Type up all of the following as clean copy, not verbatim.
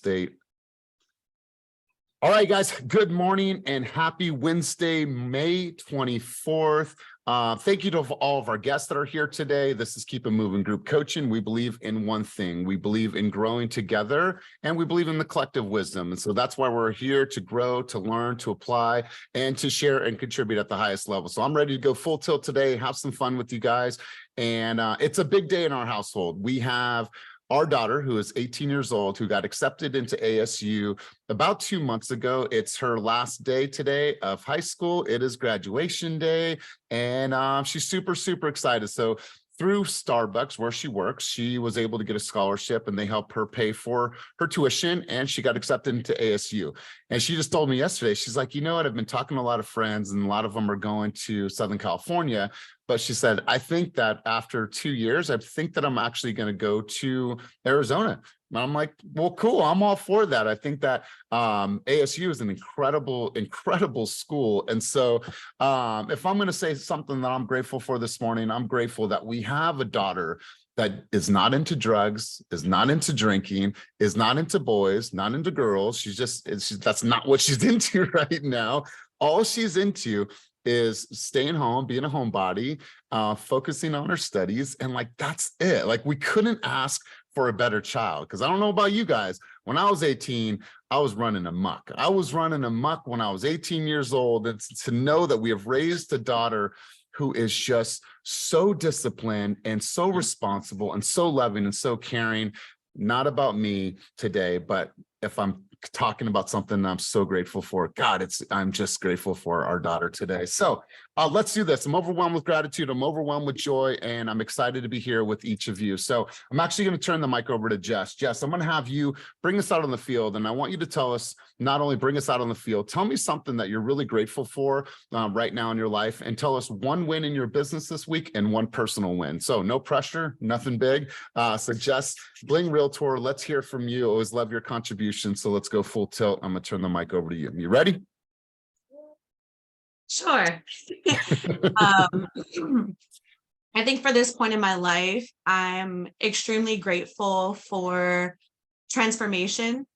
estate. All right, guys, good morning and happy Wednesday, May 24th. Thank you to all of our guests that are here today. This is Keep It Moving Group Coaching. We believe in one thing. We believe in growing together, and we believe in the collective wisdom. And so that's why we're here, to grow, to learn, to apply, and to share and contribute at the highest level. So I'm ready to go full tilt today, have some fun with you guys. And it's a big day in our household. We have our daughter, who is 18 years old, who got accepted into ASU about 2 months ago. It's her last day today of high school. It is graduation day, and she's super, super excited. So through Starbucks, where she works, she was able to get a scholarship, and they helped her pay for her tuition, and she got accepted into ASU. And she just told me yesterday, she's like, you know what, I've been talking to a lot of friends, and a lot of them are going to Southern California. But she said, I think that after 2 years, I think that I'm actually going to go to Arizona. And I'm like, well, cool. I'm all for that. I think that ASU is an incredible school. And so if I'm going to say something that I'm grateful for this morning, I'm grateful that we have a daughter that is not into drugs, is not into drinking, is not into boys, not into girls. That's not what she's into right now. All she's into is staying home, being a homebody, focusing on her studies, and like that's it. Like, we couldn't ask for a better child. Because I don't know about you guys, when I was 18, I was running amok. I was running amok when I was 18 years old. And to know that we have raised a daughter who is just so disciplined and so responsible and so loving and so caring. Not about me today, but if I'm talking about something I'm so grateful for, God, I'm just grateful for our daughter today. So let's do this. I'm overwhelmed with gratitude. I'm overwhelmed with joy, and I'm excited to be here with each of you. So I'm actually going to turn the mic over to Jess. Jess, I'm going to have you bring us out on the field, and I want you to tell us, not only bring us out on the field, tell me something that you're really grateful for right now in your life, and tell us one win in your business this week and one personal win. So no pressure, nothing big. So Jess, Bling Realtor, let's hear from you. Always love your contribution. So let's go full tilt. I'm going to turn the mic over to you. You ready? Sure. I think for this point in my life, I'm extremely grateful for transformation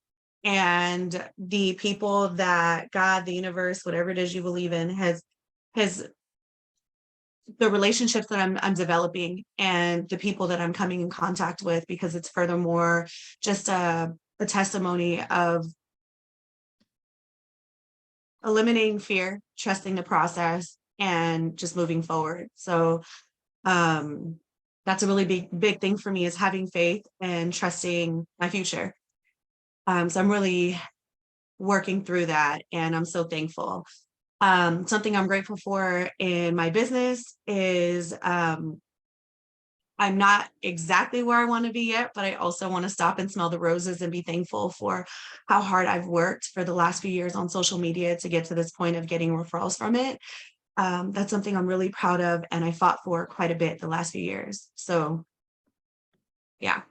and the people that God, the universe, whatever it is you believe in, has the relationships that I'm developing, and the people that I'm coming in contact with, because it's furthermore just a testimony of eliminating fear, trusting the process, and just moving forward. So that's a really big thing for me, is having faith and trusting my future. So I'm really working through that, and I'm so thankful. Something I'm grateful for in my business is I'm not exactly where I want to be yet, but I also want to stop and smell the roses and be thankful for how hard I've worked for the last few years on social media to get to this point of getting referrals from it. That's something I'm really proud of, and I fought for quite a bit the last few years. So, yeah.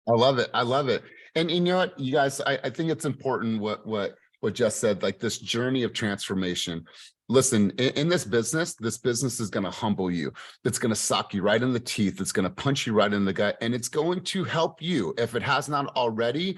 I love it. I love it. And you know what, you guys, I think it's important what Jess said, like this journey of transformation. Listen, in this business is going to humble you. It's going to sock you right in the teeth. It's going to punch you right in the gut. And it's going to help you, if it has not already,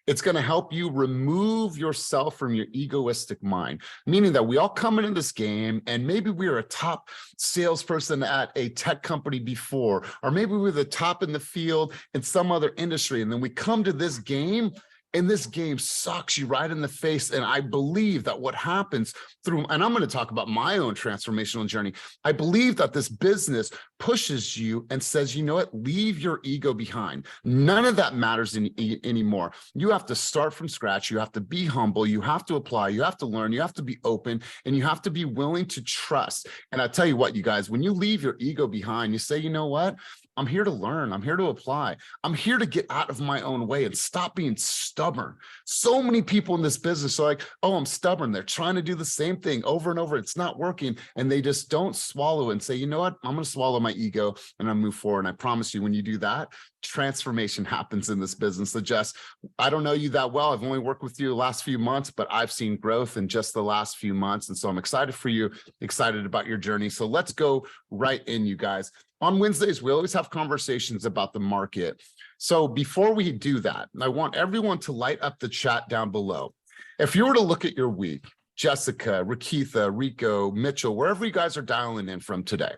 it's going to help you remove yourself from your egoistic mind, meaning that we all come into this game, and maybe we were a top salesperson at a tech company before, or maybe we were the top in the field in some other industry. And then we come to this game, and this game sucks you right in the face. And I believe that what happens through, and I'm going to talk about my own transformational journey. I believe that this business pushes you and says, you know what, leave your ego behind. None of that matters anymore. You have to start from scratch. You have to be humble. You have to apply. You have to learn. You have to be open, and you have to be willing to trust. And I tell you what, you guys, when you leave your ego behind, you say, you know what, I'm here to learn. I'm here to apply. I'm here to get out of my own way and stop being stubborn. So many people in this business are like, oh, I'm stubborn. They're trying to do the same thing over and over. It's not working. And they just don't swallow and say, you know what, I'm going to swallow my ego and I move forward. And I promise you, when you do that, transformation happens in this business. So Jess, I don't know you that well. I've only worked with you the last few months, but I've seen growth in just the last few months. And so I'm excited for you, excited about your journey. So let's go right in, you guys. on Wednesdays, we always have conversations about the market. So before we do that, I want everyone to light up the chat down below. If you were to look at your week, Jessica, Rakitha, Rico, Mitchell, wherever you guys are dialing in from today,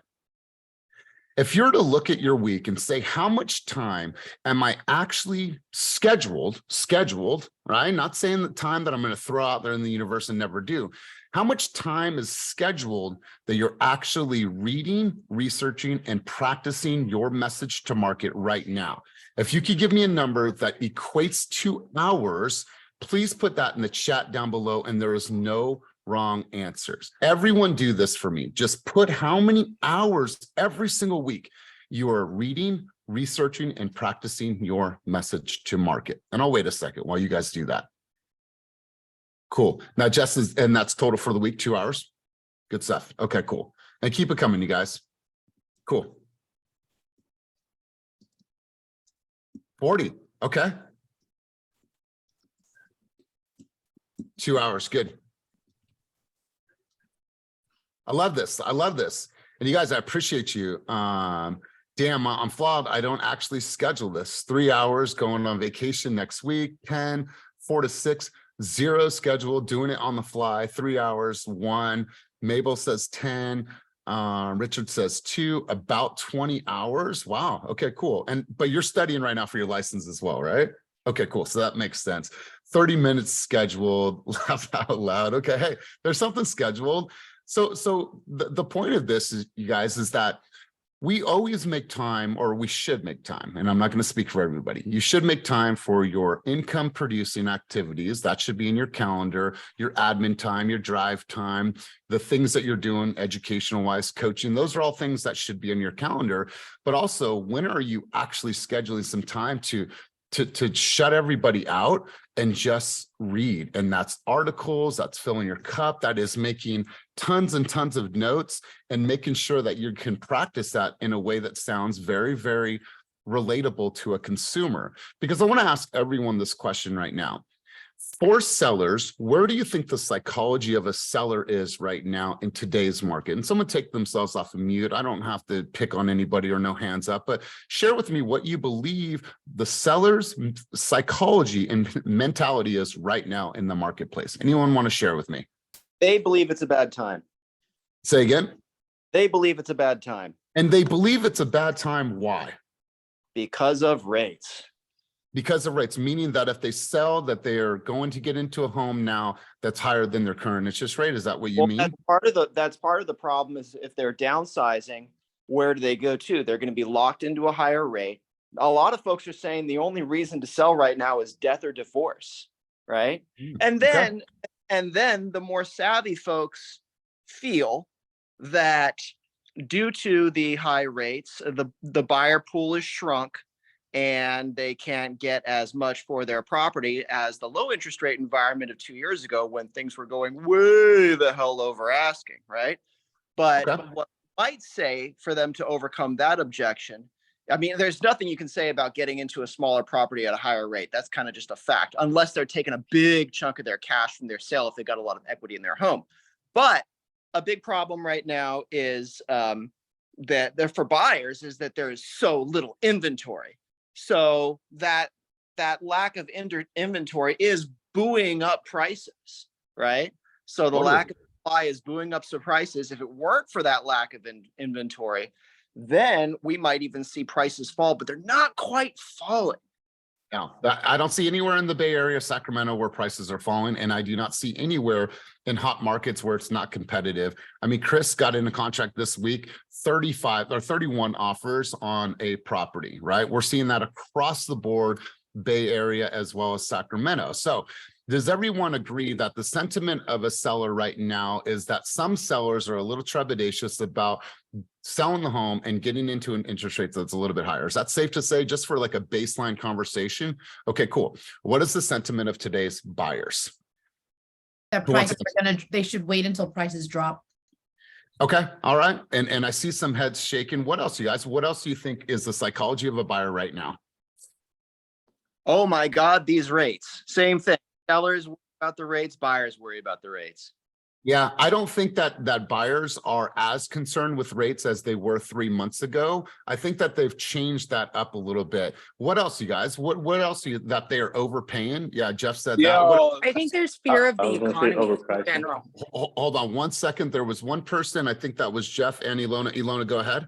if you're to look at your week and say, how much time am I actually scheduled, right? Not saying the time that I'm going to throw out there in the universe and never do. How much time is scheduled that you're actually reading, researching, and practicing your message to market right now? If you could give me a number that equates to hours, please put that in the chat down below, and there is no wrong answers. Everyone do this for me. Just put how many hours every single week you are reading, researching, and practicing your message to market. And I'll wait a second while you guys do that. Cool. Now, Jess and that's total for the week, 2 hours. Good stuff. Okay, cool. And keep it coming, you guys. Cool. 40. Okay. 2 hours. Good. I love this. I love this. And you guys, I appreciate you. Damn, I'm flawed. I don't actually schedule this. 3 hours, going on vacation next week, 10, 4 to 6, 0 schedule, doing it on the fly, 3 hours, 1. Mabel says 10. Richard says 2, about 20 hours. Wow. Okay, cool. But you're studying right now for your license as well, right? Okay, cool. So that makes sense. 30 minutes scheduled, laugh out loud. Okay, hey, there's something scheduled. So the point of this is, you guys, is that we always make time, or we should make time. And I'm not going to speak for everybody. You should make time for your income producing activities. That should be in your calendar, your admin time, your drive time, the things that you're doing educational wise, coaching. Those are all things that should be in your calendar. But also, when are you actually scheduling some time to shut everybody out and just read? And that's articles, that's filling your cup, that is making tons and tons of notes and making sure that you can practice that in a way that sounds very, very relatable to a consumer. Because I want to ask everyone this question right now. For sellers, where do you think the psychology of a seller is right now in today's market? And someone take themselves off of mute. I don't have to pick on anybody or no hands up, but share with me what you believe the seller's psychology and mentality is right now in the marketplace. Anyone want to share with me? They believe it's a bad time. Say again? They believe it's a bad time. And they believe it's a bad time. Why? Because of rates. Because of rates, meaning that if they sell, that they are going to get into a home now that's higher than their current interest rate. Is that what you mean? That's part of the problem. Is if they're downsizing, where do they go to? They're going to be locked into a higher rate. A lot of folks are saying the only reason to sell right now is death or divorce, right? And then the more savvy folks feel that due to the high rates, the buyer pool is shrunk, and they can't get as much for their property as the low interest rate environment of 2 years ago, when things were going way the hell over asking, right? But what I might say for them to overcome that objection, I mean, there's nothing you can say about getting into a smaller property at a higher rate. That's kind of just a fact, unless they're taking a big chunk of their cash from their sale if they got a lot of equity in their home. But a big problem right now is that for buyers is that there is so little inventory. So that lack of inventory is buoying up prices, right? So the lack of supply is buoying up some prices. If it weren't for that lack of inventory, then we might even see prices fall, but they're not quite falling. No, I don't see anywhere in the Bay Area, Sacramento, where prices are falling, and I do not see anywhere in hot markets where it's not competitive. I mean, Chris got in a contract this week, 35 or 31 offers on a property, right? We're seeing that across the board, Bay Area as well as Sacramento. So does everyone agree that the sentiment of a seller right now is that some sellers are a little trepidatious about selling the home and getting into an interest rate that's a little bit higher? Is that safe to say, just for like a baseline conversation? Okay, cool. What is the sentiment of today's buyers? That prices are they should wait until prices drop. Okay, all right. And I see some heads shaking. What else, you guys? What else do you think is the psychology of a buyer right now? Oh my God, these rates. Same thing. Sellers worry about the rates, buyers worry about the rates. Yeah, I don't think that buyers are as concerned with rates as they were 3 months ago. I think that they've changed that up a little bit. What else, you guys? What else that they are overpaying? Yeah, Jeff said that. What, I think there's fear of I the was gonna say economy in overpricing. general. hold on one second. There was one person, I think that was Jeff and Ilona. Ilona, go ahead.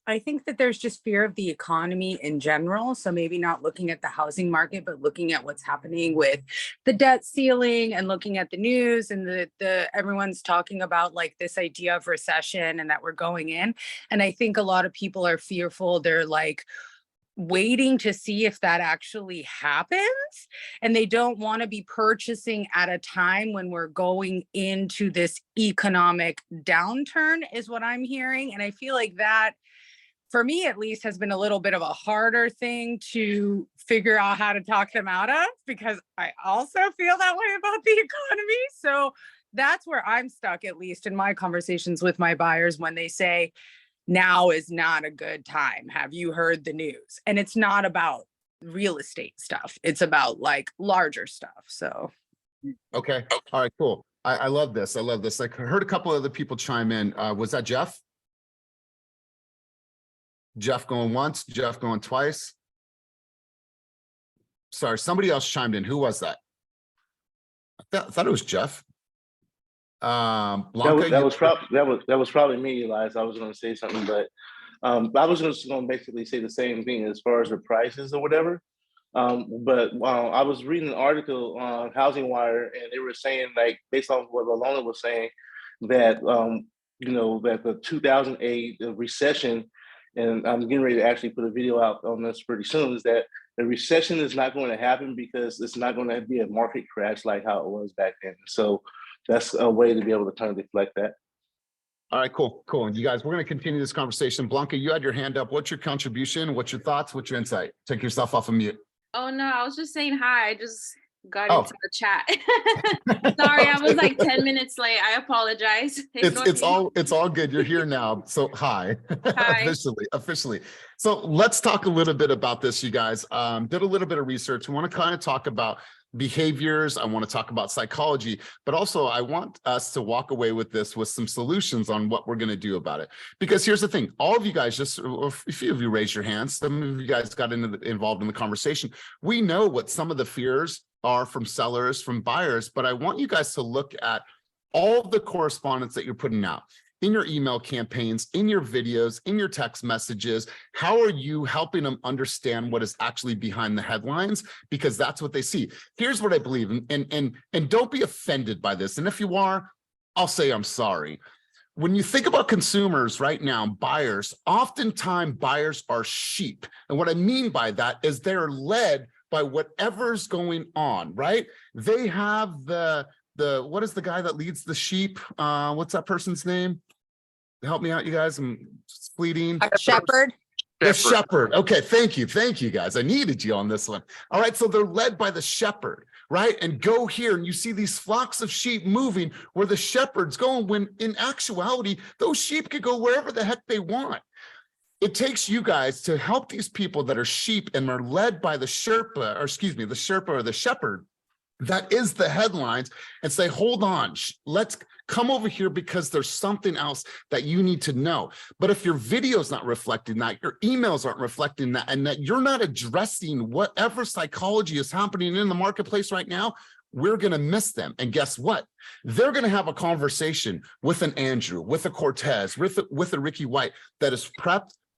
I think that there's just fear of the economy in general. So maybe not looking at the housing market, but looking at what's happening with the debt ceiling and looking at the news and the everyone's talking about like this idea of recession and that we're going in. And I think a lot of people are fearful. They're like waiting to see if that actually happens. And they don't want to be purchasing at a time when we're going into this economic downturn is what I'm hearing. And I feel like that, for me at least, has been a little bit of a harder thing to figure out how to talk them out of, because I also feel that way about the economy. So that's where I'm stuck, at least in my conversations with my buyers, when they say, now is not a good time. Have you heard the news? And it's not about real estate stuff. It's about like larger stuff. So. Okay. All right, cool. I love this. I love this. I heard a couple other people chime in. Was that Jeff? Jeff going once, Jeff going twice. Sorry, somebody else chimed in. Who was that? I thought it was Jeff. Blanca, That was probably me, Elias. I was going to say something, but I was just going to basically say the same thing as far as the prices or whatever. But I was reading an article on Housing Wire, and they were saying, like, based on what Alona was saying, that that the 2008 recession, and I'm getting ready to actually put a video out on this pretty soon, is that the recession is not going to happen because it's not going to be a market crash like how it was back then. So that's a way to be able to kind of deflect that. All right, cool. You guys, we're going to continue this conversation. Blanca, you had your hand up. What's your contribution? What's your thoughts? What's your insight? Take yourself off of mute. Oh no, I was just saying hi. I just got into the chat. Sorry, I was like 10 minutes late. I apologize. It's all good. You're here now. So hi. Hi. officially. So let's talk a little bit about this, you guys. Did a little bit of research. We want to kind of talk about behaviors. I want to talk about psychology, but also I want us to walk away with this with some solutions on what we're going to do about it. Because here's the thing, all of you guys, just a few of you raised your hands. Some of you guys got involved in the conversation. We know what some of the fears are from sellers, from buyers, but I want you guys to look at all of the correspondence that you're putting out in your email campaigns, in your videos, in your text messages. How are you helping them understand what is actually behind the headlines? Because that's what they see. Here's what I believe, and don't be offended by this. And if you are, I'll say I'm sorry. When you think about consumers right now, buyers, oftentimes buyers are sheep. And what I mean by that is they're led by whatever's going on, right? They have what is the guy that leads the sheep? What's that person's name? Help me out, you guys. I'm fleeting. Shepherd. The shepherd. Okay, thank you, guys. I needed you on this one. All right, so they're led by the shepherd, right? And go here, and you see these flocks of sheep moving where the shepherd's going, when in actuality, those sheep could go wherever the heck they want. It takes you guys to help these people that are sheep and are led by the Sherpa, or the shepherd, that is the headlines, and say, hold on, let's come over here because there's something else that you need to know. But if your video's not reflecting that, your emails aren't reflecting that, and that you're not addressing whatever psychology is happening in the marketplace right now, we're going to miss them. And guess what? They're going to have a conversation with an Andrew, with a Cortez, with a Ricky White that is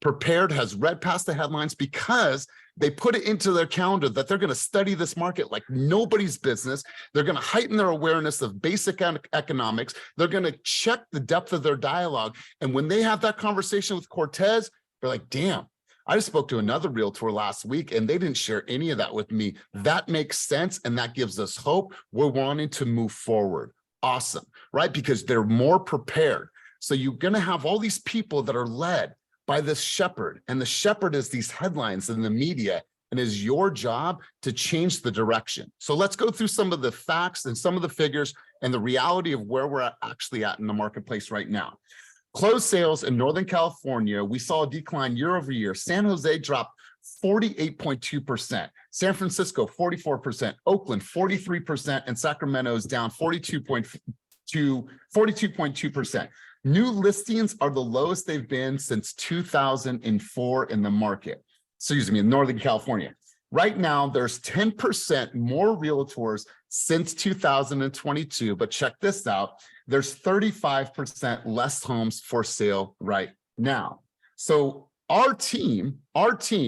prepared, has read past the headlines, because they put it into their calendar that they're going to study this market like nobody's business. They're going to heighten their awareness of basic economics. They're going to check the depth of their dialogue. And when they have that conversation with Cortez, they're like, damn, I just spoke to another realtor last week and they didn't share any of that with me. That makes sense. And that gives us hope. We're wanting to move forward. Awesome, right? Because they're more prepared. So you're going to have all these people that are led by this shepherd, and the shepherd is these headlines in the media, and is your job to change the direction. So let's go through some of the facts and some of the figures and the reality of where we're actually at in the marketplace right now. Closed sales in Northern California, we saw a decline year over year. San Jose dropped 48.2%, San Francisco 44%, Oakland 43%, and Sacramento is down 42.2%. to 42.2%. New listings are the lowest they've been since 2004 in the market. Excuse me, in Northern California. Right now, there's 10% more realtors since 2022, but check this out. There's 35% less homes for sale right now. So our team,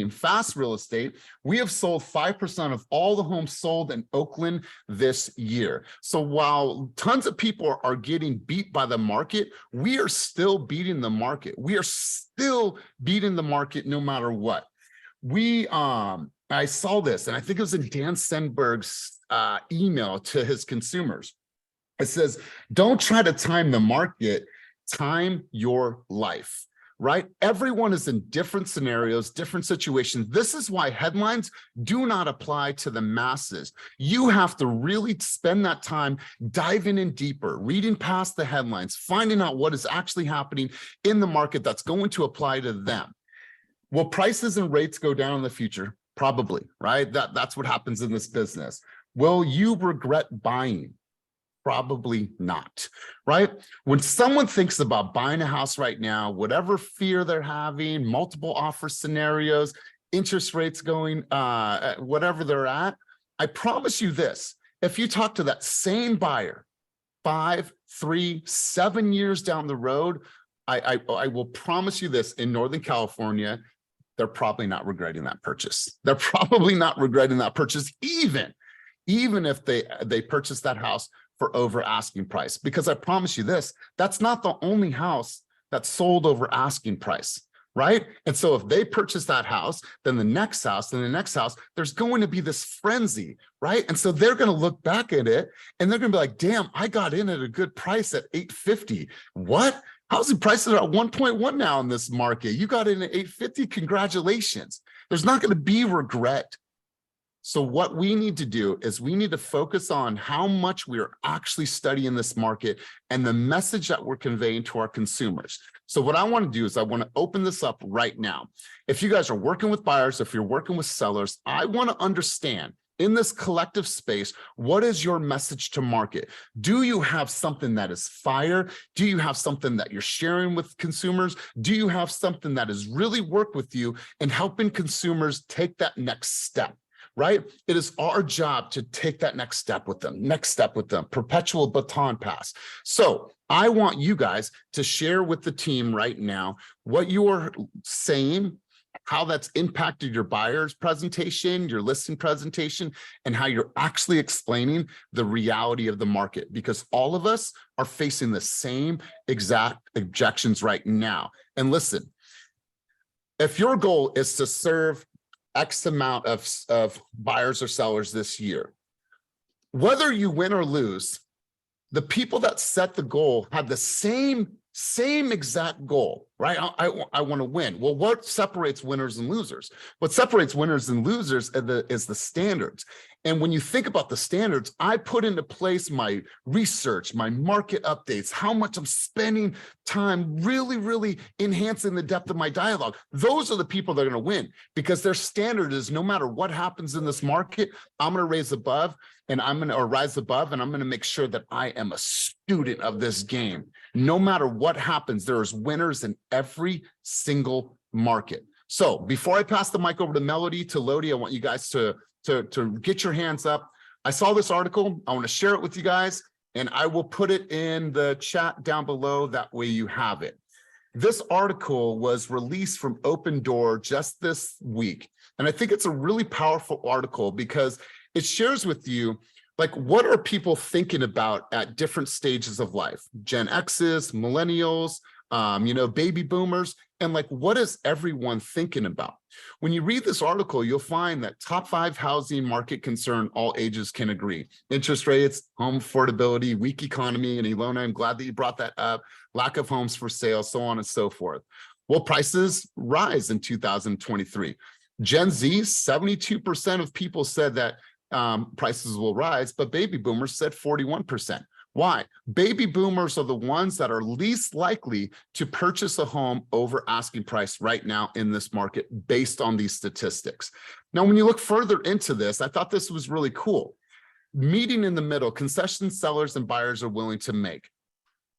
Fast Real Estate, we have sold 5% of all the homes sold in Oakland this year. So while tons of people are getting beat by the market, we are still beating the market. We are still beating the market no matter what. I saw this, and I think it was in Dan Sandberg's email to his consumers. It says, don't try to time the market, time your life, right? Everyone is in different scenarios, different situations. This is why headlines do not apply to the masses. You have to really spend that time diving in deeper, reading past the headlines, finding out what is actually happening in the market that's going to apply to them. Will prices and rates go down in the future? Probably, right? That's what happens in this business. Will you regret buying? Probably not, right? When someone thinks about buying a house right now, whatever fear they're having, multiple offer scenarios, interest rates going, whatever they're at, I promise you this, if you talk to that same buyer 5, 3, 7 years down the road, I will promise you this, in Northern California, they're probably not regretting that purchase. They're probably not regretting that purchase, even if they purchased that house for over asking price. Because I promise you this, that's not the only house that's sold over asking price, right? And so if they purchase that house, then the next house, then the next house, there's going to be this frenzy, right? And so they're going to look back at it and they're going to be like, damn, I got in at a good price at $850. What? Housing prices are at 1.1 now in this market. You got in at 850, congratulations. There's not going to be regret. So what we need to do is we need to focus on how much we are actually studying this market and the message that we're conveying to our consumers. So what I want to do is I want to open this up right now. If you guys are working with buyers, if you're working with sellers, I want to understand in this collective space, what is your message to market? Do you have something that is fire? Do you have something that you're sharing with consumers? Do you have something that has really worked with you in helping consumers take that next step? Right? It is our job to take that next step with them, perpetual baton pass. So I want you guys to share with the team right now what you are saying, how that's impacted your buyer's presentation, your listing presentation, and how you're actually explaining the reality of the market, because all of us are facing the same exact objections right now. And listen, if your goal is to serve X amount of buyers or sellers this year, whether you win or lose, the people that set the goal had the same exact goal, right? I want to win. Well, what separates winners and losers? What separates winners and losers is the standards. And when you think about the standards, I put into place my research, my market updates, how much I'm spending time really enhancing the depth of my dialogue. Those are the people that are going to win, because their standard is no matter what happens in this market, I'm going to rise above and I'm going to make sure that I am a student of this game. No matter what happens, there's winners in every single market. So before I pass the mic over to Melody, to Lodi, I want you guys to get your hands up. I saw this article. I want to share it with you guys, and I will put it in the chat down below. That way you have it. This article was released from Open Door just this week. And I think it's a really powerful article because it shares with you, like, what are people thinking about at different stages of life? Gen X's, millennials, baby boomers, and like, what is everyone thinking about? When you read this article, you'll find that top 5 housing market concern all ages can agree. Interest rates, home affordability, weak economy, and Ilona, I'm glad that you brought that up, lack of homes for sale, so on and so forth. Will prices rise in 2023? Gen Z, 72% of people said that prices will rise, but baby boomers said 41%. Why? Baby boomers are the ones that are least likely to purchase a home over asking price right now in this market based on these statistics. Now, when you look further into this, I thought this was really cool. meeting in the middle, concession sellers and buyers are willing to make.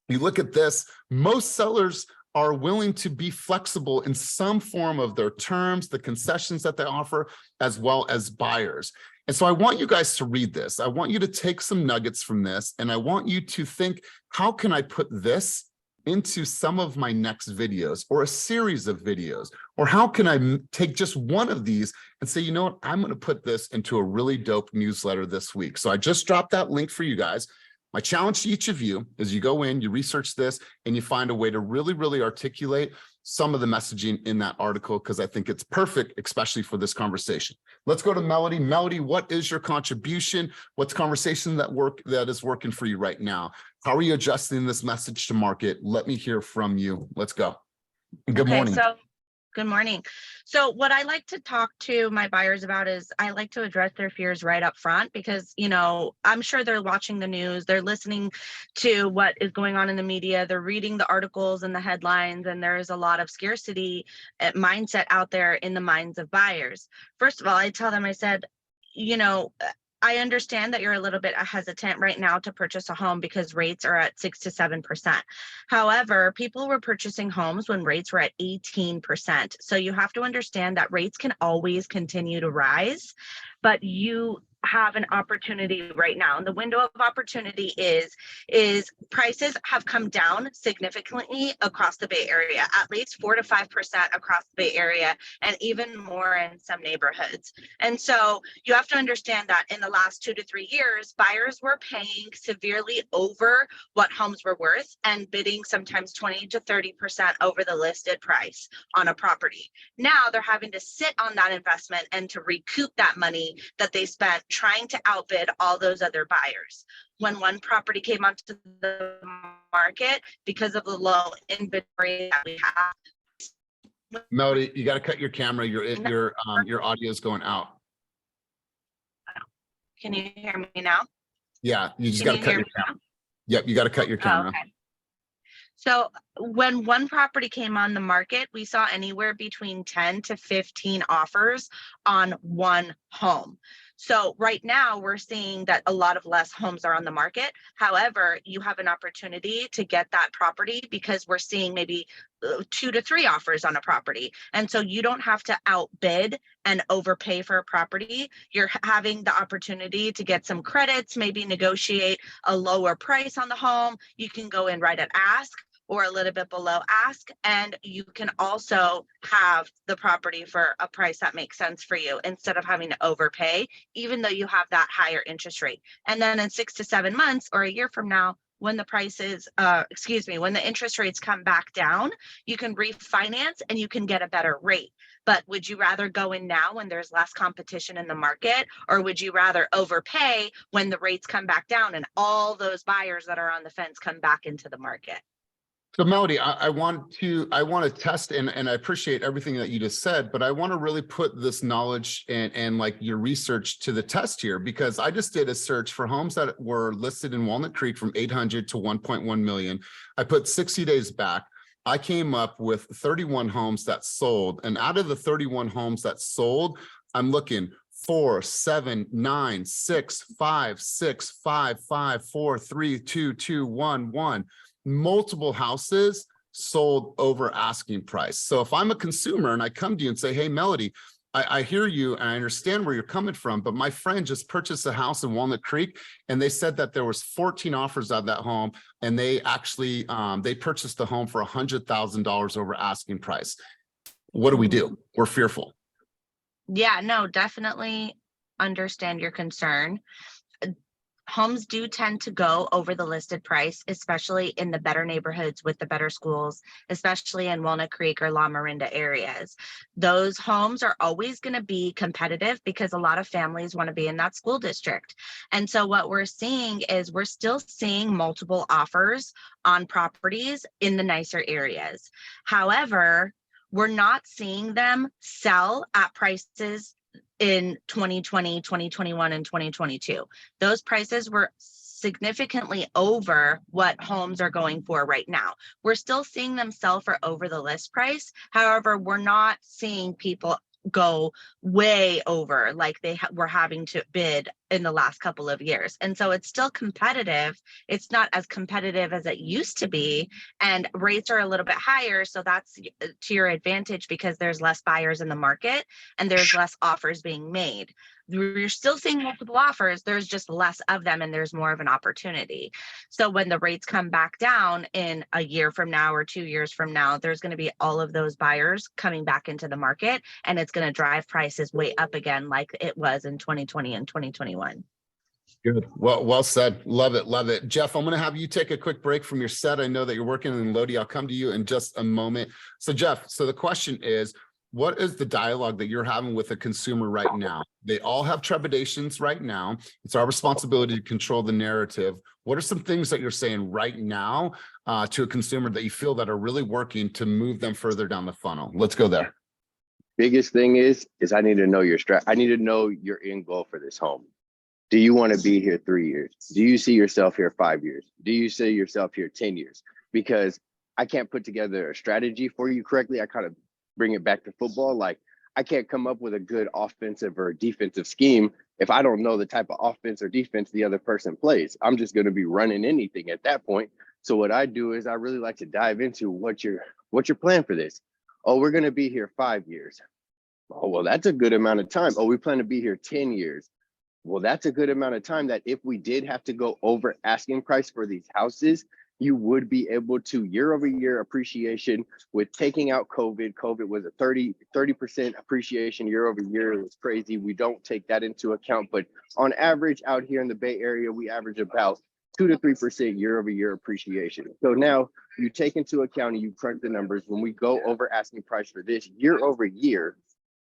You look at this, most sellers are willing to be flexible in some form of their terms, the concessions that they offer, as well as buyers. And so I want you guys to read this. I want you to take some nuggets from this, and I want you to think, how can I put this into some of my next videos or a series of videos? Or how can I take just one of these and say, you know what, I'm going to put this into a really dope newsletter this week. So I just dropped that link for you guys. My challenge to each of you is you go in, you research this, and you find a way to really, really articulate some of the messaging in that article, because I think it's perfect, especially for this conversation. Let's go to Melody. Melody, what is your contribution? What's conversation that is working for you right now? How are you adjusting this message to market? Let me hear from you. Let's go. Good morning. So good morning. So what I like to talk to my buyers about is I like to address their fears right up front, because, you know, I'm sure they're watching the news, they're listening to what is going on in the media, they're reading the articles and the headlines, and there is a lot of scarcity mindset out there in the minds of buyers. First of all, I tell them, I said, you know, I understand that you're a little bit hesitant right now to purchase a home because rates are at 6 to 7%. However, people were purchasing homes when rates were at 18%. So you have to understand that rates can always continue to rise, but you have an opportunity right now. And the window of opportunity is prices have come down significantly across the Bay Area, at least 4 to 5% across the Bay Area, and even more in some neighborhoods. And so you have to understand that in the last 2 to 3 years, buyers were paying severely over what homes were worth and bidding sometimes 20 to 30% over the listed price on a property. Now they're having to sit on that investment and to recoup that money that they spent trying to outbid all those other buyers. When one property came onto the market, because of the low inventory that we have. Melody, you got to cut your camera. Your audio is going out. Can you hear me now? Yeah, you just got to cut your camera. Yep, you got to cut your camera. Okay. So when one property came on the market, we saw anywhere between 10 to 15 offers on one home. So right now we're seeing that a lot of less homes are on the market. However, you have an opportunity to get that property because we're seeing maybe 2 to 3 offers on a property. And so you don't have to outbid and overpay for a property. You're having the opportunity to get some credits, maybe negotiate a lower price on the home. You can go in right at ask or a little bit below ask, and you can also have the property for a price that makes sense for you instead of having to overpay, even though you have that higher interest rate. And then in 6 to 7 months or a year from now, when the prices, when the interest rates come back down, you can refinance and you can get a better rate. But would you rather go in now when there's less competition in the market, or would you rather overpay when the rates come back down and all those buyers that are on the fence come back into the market? So Melody, I want to test, and I appreciate everything that you just said, but I want to really put this knowledge and like your research to the test here, because I just did a search for homes that were listed in Walnut Creek from 800 to 1.1 million. I put 60 days back. I came up with 31 homes that sold, and out of the 31 homes that sold, I'm looking 4, 7, 9, 6, 5, 6, 5, 5, 4, 3, 2, 2, 1, 1. Multiple houses sold over asking price. So if I'm a consumer and I come to you and say, hey, Melody, I hear you and I understand where you're coming from, but my friend just purchased a house in Walnut Creek and they said that there was 14 offers on that home, and they actually they purchased the home for $100,000 over asking price. What do? We're fearful. Yeah, no, definitely understand your concern. Homes do tend to go over the listed price, especially in the better neighborhoods with the better schools, especially in Walnut Creek or La Miranda areas. Those homes are always going to be competitive because a lot of families want to be in that school district. And so what we're seeing is we're still seeing multiple offers on properties in the nicer areas. However, we're not seeing them sell at prices in 2020, 2021, and 2022. Those prices were significantly over what homes are going for right now. We're still seeing them sell for over the list price. However, we're not seeing people go way over, like they were having to bid in the last couple of years. And so it's still competitive. It's not as competitive as it used to be. And rates are a little bit higher. So that's to your advantage because there's less buyers in the market and there's less offers being made. You're still seeing multiple offers, there's just less of them and there's more of an opportunity. So when the rates come back down in a year from now or 2 years from now, there's going to be all of those buyers coming back into the market, and it's going to drive prices way up again like it was in 2020 and 2021. Good. Well said. Love it. Love it. Jeff, I'm going to have you take a quick break from your set. I know that you're working in Lodi. I'll come to you in just a moment. So Jeff, so the question is, what is the dialogue that you're having with a consumer right now? They all have trepidations right now. It's our responsibility to control the narrative. What are some things that you're saying right now to a consumer that you feel that are really working to move them further down the funnel? Let's go there. Biggest thing is I need to know your I need to know your end goal for this home. Do you want to be here 3 years? Do you see yourself here 5 years? Do you see yourself here 10 years? Because I can't put together a strategy for you correctly. I kind of bring it back to football. Like, I can't come up with a good offensive or defensive scheme if I don't know the type of offense or defense the other person plays. I'm just going to be running anything at that point. So what I do is I really like to dive into what's your plan for this. Oh, we're going to be here 5 years. Oh, well, that's a good amount of time. Oh, we plan to be here 10 years. Well, that's a good amount of time that if we did have to go over asking price for these houses, you would be able to year over year appreciation with taking out COVID. COVID was a 30% appreciation year over year. It was crazy. We don't take that into account, but on average out here in the Bay Area, we average about 2 to 3% year over year appreciation. So now you take into account and you crunch the numbers. When we go over asking price for this year over year,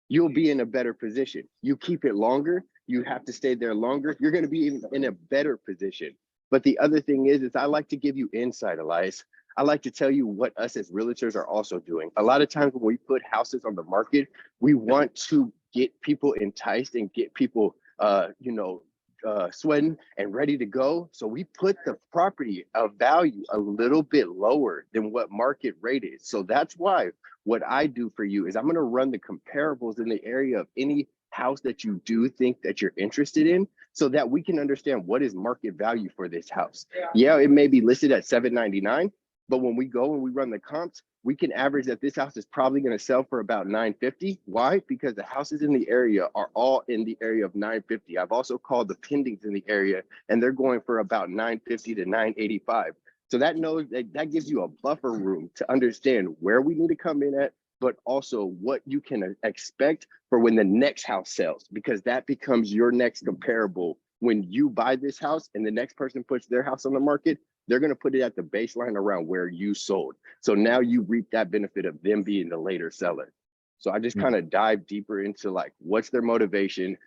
you'll be in a better position. You keep it longer, you have to stay there longer, you're going to be in a better position. But the other thing is I like to give you insight, Elias. I like to tell you what us as realtors are also doing. A lot of times when we put houses on the market, we want to get people enticed and get people, sweating and ready to go. So we put the property of value a little bit lower than what market rate is. So that's why what I do for you is I'm going to run the comparables in the area of any house that you do think that you're interested in, so that we can understand what is market value for this house. Yeah, it may be listed at $799, but when we go and we run the comps, we can average that this house is probably going to sell for about $950. Why? Because the houses in the area are all in the area of $950. I've also called the pendings in the area, and they're going for about $950 to $985. So that gives you a buffer room to understand where we need to come in at, but also what you can expect for when the next house sells, because that becomes your next comparable. When you buy this house and the next person puts their house on the market, they're going to put it at the baseline around where you sold. So now you reap that benefit of them being the later seller. So I just kind of dive deeper into like, what's their motivation?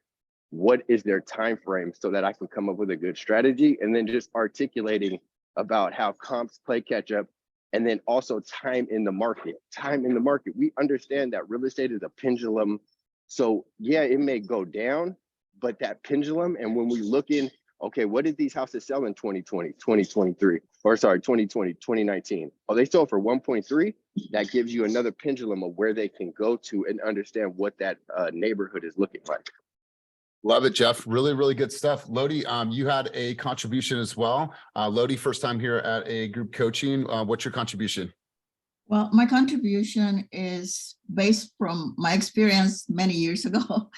What is their time frame, so that I can come up with a good strategy, and then just articulating about how comps play catch up. And then also time in the market. We understand that real estate is a pendulum. So yeah, it may go down, but that pendulum, and when we look in, okay, what did these houses sell in 2020, 2023, or sorry, 2020, 2019? Oh, they sold for 1.3. That gives you another pendulum of where they can go to and understand what that neighborhood is looking like. Love it, Jeff. Really, really good stuff. Lodi, you had a contribution as well. Lodi, first time here at a group coaching. What's your contribution? Well, my contribution is based from my experience many years ago.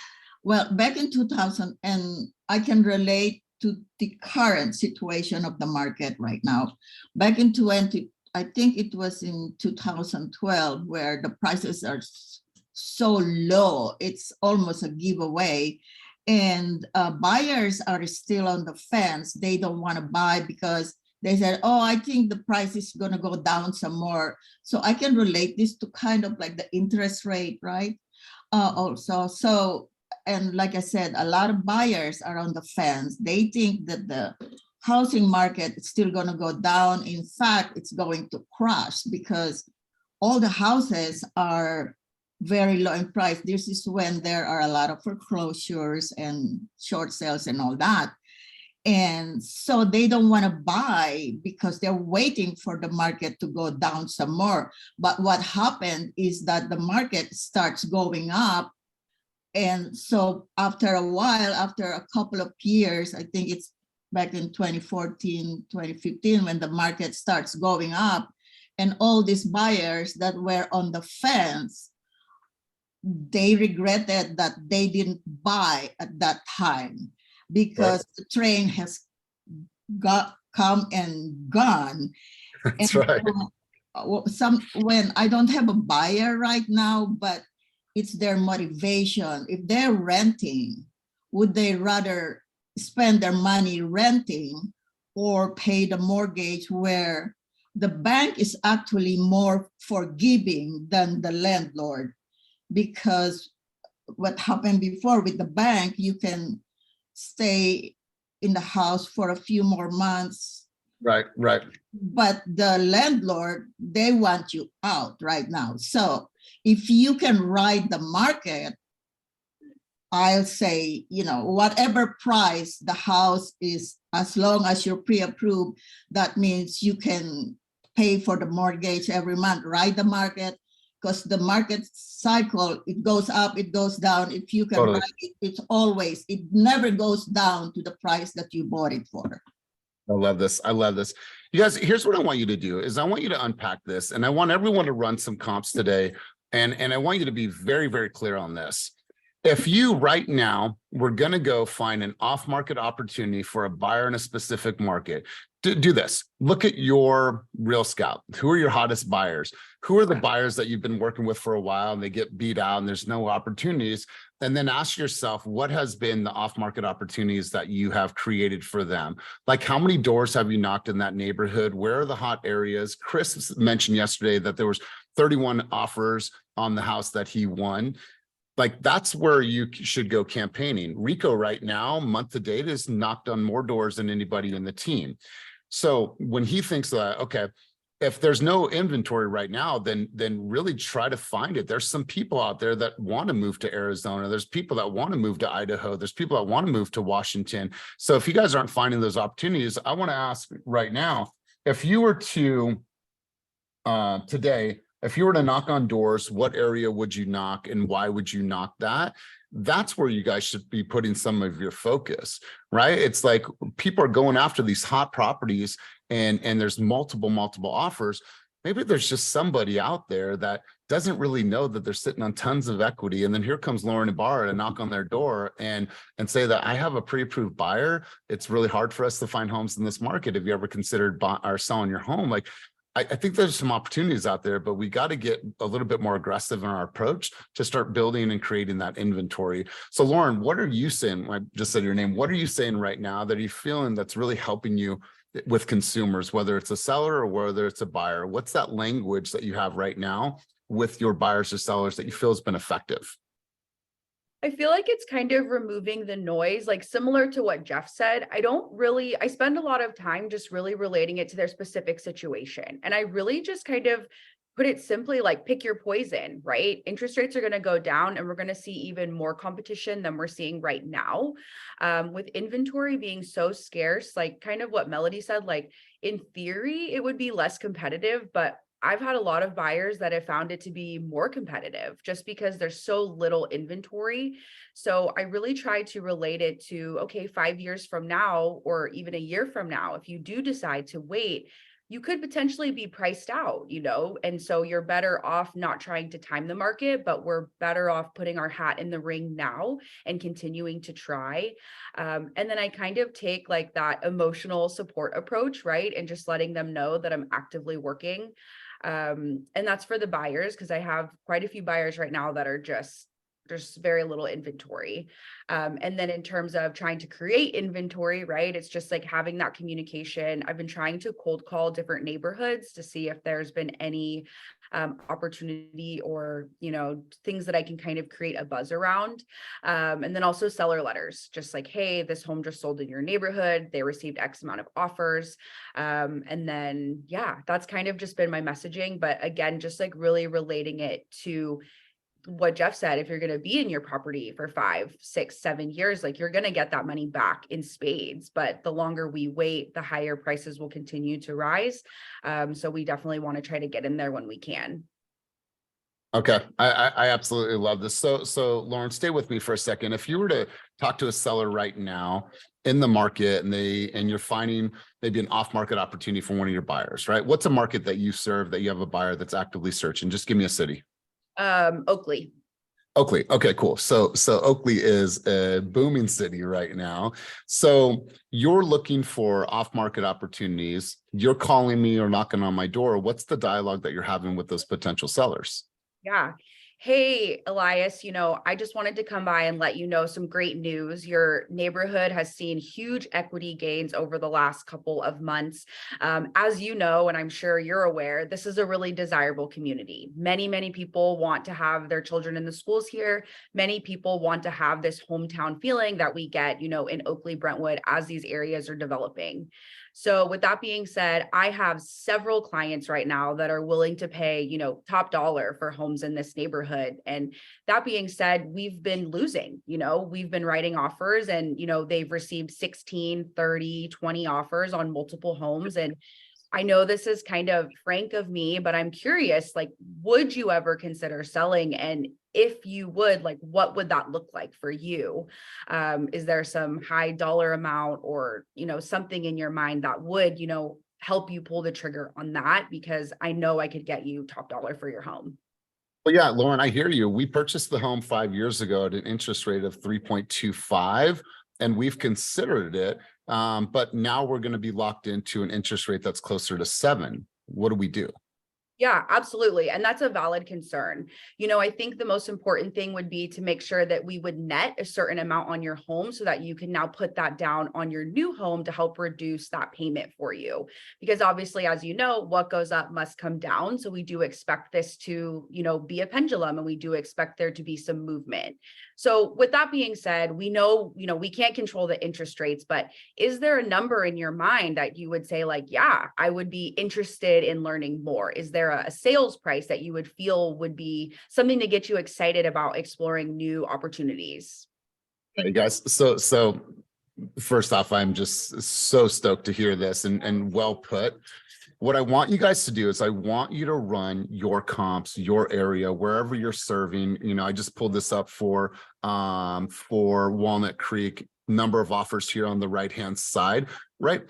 Well, back in 2000, and I can relate to the current situation of the market right now. Back in I think it was in 2012, where the prices are so low, it's almost a giveaway. And buyers are still on the fence. They don't want to buy because they said, oh, I think the price is going to go down some more. So I can relate this to kind of like the interest rate, right? Also, so, and like I said, a lot of buyers are on the fence. They think that the housing market is still going to go down. In fact, it's going to crash because all the houses are very low in price. This is when there are a lot of foreclosures and short sales and all that. And so they don't want to buy because they're waiting for the market to go down some more. But what happened is that the market starts going up And so after a while, after a couple of years, I think it's back in 2014, 2015, when the market starts going up, and all these buyers that were on the fence, they regretted that they didn't buy at that time, because the train has come and gone. That's And right. when I don't have a buyer right now, but it's their motivation. If they're renting, would they rather spend their money renting or pay the mortgage, where the bank is actually more forgiving than the landlord? Because what happened before with the bank, you can stay in the house for a few more months. Right. But the landlord, they want you out right now. So if you can ride the market, I'll say, whatever price the house is, as long as you're pre-approved, that means you can pay for the mortgage every month, ride the market, because the market cycle, it goes up, it goes down. If you can ride it, it never goes down to the price that you bought it for. I love this. You guys, here's what I want you to do is I want you to unpack this, and I want everyone to run some comps today. And I want you to be very, very clear on this. If you right now, we're going to go find an off-market opportunity for a buyer in a specific market, do this. Look at your Real Scout. Who are your hottest buyers? Who are the buyers that you've been working with for a while and they get beat out and there's no opportunities? And then ask yourself, what has been the off-market opportunities that you have created for them? Like, how many doors have you knocked in that neighborhood? Where are the hot areas? Chris mentioned yesterday that there was 31 offers on the house that he won. Like, that's where you should go campaigning. Rico right now, month to date, has knocked on more doors than anybody in the team. So when he thinks that, okay, if there's no inventory right now, then really try to find it. There's some people out there that want to move to Arizona. There's people that want to move to Idaho. There's people that want to move to Washington. So if you guys aren't finding those opportunities, I want to ask right now, if you were to today, if you were to knock on doors, what area would you knock and why would you knock that? That's where you guys should be putting some of your focus, right? It's like people are going after these hot properties and there's multiple offers. Maybe there's just somebody out there that doesn't really know that they're sitting on tons of equity. And then here comes Lauren and Barr to knock on their door and say that I have a pre-approved buyer. It's really hard for us to find homes in this market. Have you ever considered or selling your home? Like, I think there's some opportunities out there, but we got to get a little bit more aggressive in our approach to start building and creating that inventory. So Lauren, what are you saying? I just said your name. What are you saying right now that are you feeling that's really helping you with consumers, whether it's a seller or whether it's a buyer? What's that language that you have right now with your buyers or sellers that you feel has been effective? I feel like it's kind of removing the noise, like similar to what Jeff said. I spend a lot of time just really relating it to their specific situation. And I really just kind of put it simply like, pick your poison, right? Interest rates are going to go down and we're going to see even more competition than we're seeing right now. With inventory being so scarce, like kind of what Melody said, like in theory, it would be less competitive, but I've had a lot of buyers that have found it to be more competitive just because there's so little inventory. So I really try to relate it to, okay, 5 years from now, or even a year from now, if you do decide to wait, you could potentially be priced out, and so you're better off not trying to time the market, but we're better off putting our hat in the ring now and continuing to try. And then I kind of take like that emotional support approach, right? And just letting them know that I'm actively working. And that's for the buyers, because I have quite a few buyers right now that are just, there's very little inventory. And then in terms of trying to create inventory, right, it's just like having that communication. I've been trying to cold call different neighborhoods to see if there's been any opportunity or, things that I can kind of create a buzz around. And then also seller letters, just like, hey, this home just sold in your neighborhood. They received X amount of offers. And then, yeah, that's kind of just been my messaging. But again, just like really relating it to what Jeff said, if you're going to be in your property for 5, 6, 7 years, like you're going to get that money back in spades. But the longer we wait, the higher prices will continue to rise. So we definitely want to try to get in there when we can. Okay, I absolutely love this. So Lauren, stay with me for a second. If you were to talk to a seller right now in the market and you're finding maybe an off-market opportunity for one of your buyers, right? What's a market that you serve that you have a buyer that's actively searching? Just give me a city. Oakley. Oakley. Okay, cool. So Oakley is a booming city right now. So you're looking for off-market opportunities. You're calling me or knocking on my door. What's the dialogue that you're having with those potential sellers? Yeah. Hey, Elias, I just wanted to come by and let you know some great news. Your neighborhood has seen huge equity gains over the last couple of months. As you know, and I'm sure you're aware, this is a really desirable community. Many, many people want to have their children in the schools here. Many people want to have this hometown feeling that we get, in Oakley, Brentwood, as these areas are developing. So with that being said, I have several clients right now that are willing to pay, top dollar for homes in this neighborhood. And that being said, we've been losing, we've been writing offers and, they've received 16, 30, 20 offers on multiple homes. And I know this is kind of frank of me, but I'm curious, would you ever consider selling? And if you would, what would that look like for you? Is there some high dollar amount or, something in your mind that would, help you pull the trigger on that? Because I know I could get you top dollar for your home. Well, yeah, Lauren, I hear you. We purchased the home 5 years ago at an interest rate of 3.25, and we've considered it. But now we're going to be locked into an interest rate that's closer to 7. What do we do? Yeah, absolutely. And that's a valid concern. I think the most important thing would be to make sure that we would net a certain amount on your home so that you can now put that down on your new home to help reduce that payment for you. Because obviously, as you know, what goes up must come down. So we do expect this to, be a pendulum, and we do expect there to be some movement. So with that being said, we know, we can't control the interest rates, but is there a number in your mind that you would say yeah, I would be interested in learning more? Is there a sales price that you would feel would be something to get you excited about exploring new opportunities? Hey guys, so first off, I'm just so stoked to hear this and well put. What I want you guys to do is I want you to run your comps, your area, wherever you're serving. I just pulled this up for Walnut Creek, number of offers here on the right-hand side, right?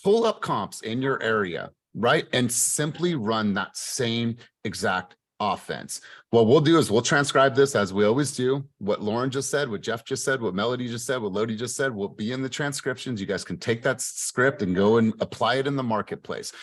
Pull up comps in your area, right? And simply run that same exact offense. What we'll do is we'll transcribe this as we always do. What Lauren just said, what Jeff just said, what Melody just said, what Lodi just said will be in the transcriptions. You guys can take that script and go and apply it in the marketplace.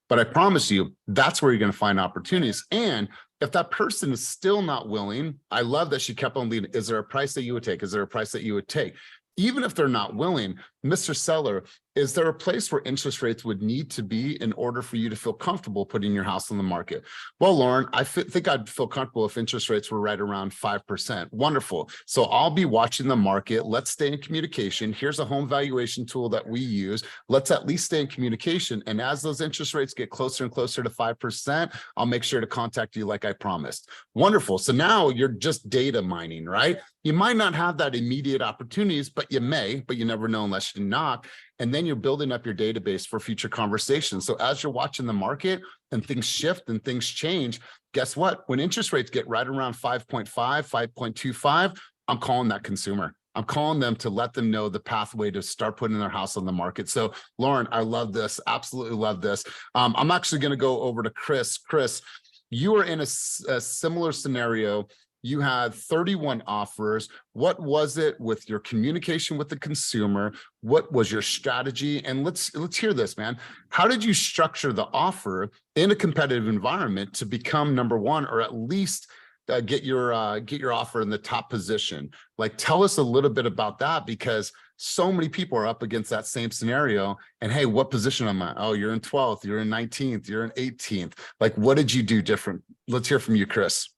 But I promise you, that's where you're going to find opportunities. And if that person is still not willing, I love that she kept on leading. Is there a price that you would take? Is there a price that you would take? Even if they're not willing, Mr. Seller, is there a place where interest rates would need to be in order for you to feel comfortable putting your house on the market? Well, Lauren, I think I'd feel comfortable if interest rates were right around 5%. Wonderful. So I'll be watching the market. Let's stay in communication. Here's a home valuation tool that we use. Let's at least stay in communication. And as those interest rates get closer and closer to 5%, I'll make sure to contact you like I promised. Wonderful. So now you're just data mining, right? You might not have that immediate opportunities, but you may, but you never know unless you knock. And then you're building up your database for future conversations. So as you're watching the market and things shift and things change, guess what? When interest rates get right around 5.5, 5.25, I'm calling that consumer. I'm calling them to let them know the pathway to start putting their house on the market. So Lauren, I love this. Absolutely love this. I'm actually going to go over to Chris. Chris, you are in a similar scenario. You had 31 offers. What was it with your communication with the consumer? What was your strategy? And let's hear this, man. How did you structure the offer in a competitive environment to become number one, or at least get your offer in the top position? Tell us a little bit about that, because so many people are up against that same scenario. And hey, what position am I? Oh, you're in 12th, you're in 19th, you're in 18th. What did you do different? Let's hear from you, Chris.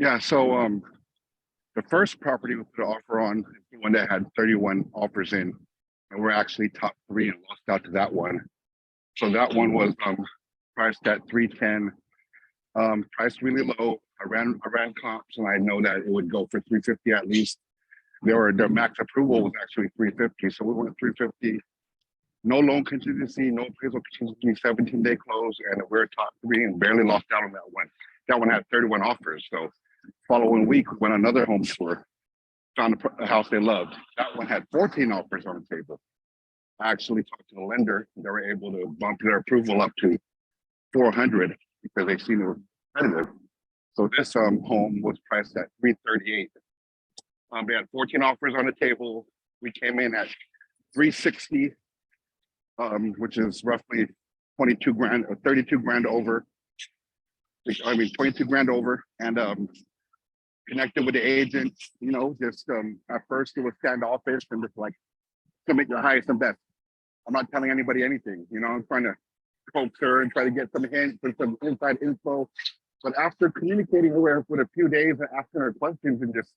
Yeah, so the first property we put an offer on, the one that had 31 offers in, and we're actually top 3 and lost out to that one. So that one was priced at 310, priced really low. I ran comps, and I know that it would go for 350 at least. Their max approval was actually 350, so we went 350. No loan contingency, no appraisal contingency, 17-day close, and we're top 3 and barely lost out on that one. That one had 31 offers. So following week, we went on another home tour, found a house they loved. That one had 14 offers on the table. I actually talked to the lender. They were able to bump their approval up to 400 because they seen it was competitive. So this home was priced at 338. They had 14 offers on the table. We came in at 360, which is roughly 22 grand or 32 grand over. 22 grand over, and connected with the agent. You know, just at first it was standoffish and just like to make the highest and best. I'm not telling anybody anything. You know, I'm trying to coax her and try to get some hints and some inside info. But after communicating with her for a few days and asking her questions and just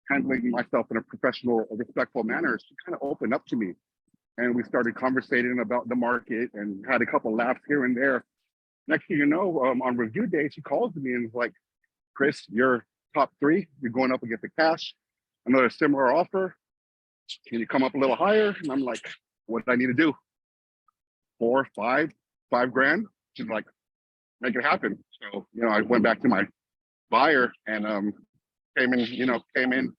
handling myself in a professional, respectful manner, she kind of opened up to me. And we started conversating about the market and had a couple laughs here and there. Next thing you know, on review day, she calls me and is like, Chris, you're top 3. You're going up against the cash. Another similar offer. Can you come up a little higher? And I'm like, what do I need to do? 4, 5 grand? She's like, make it happen. So, you know, I went back to my buyer and came in,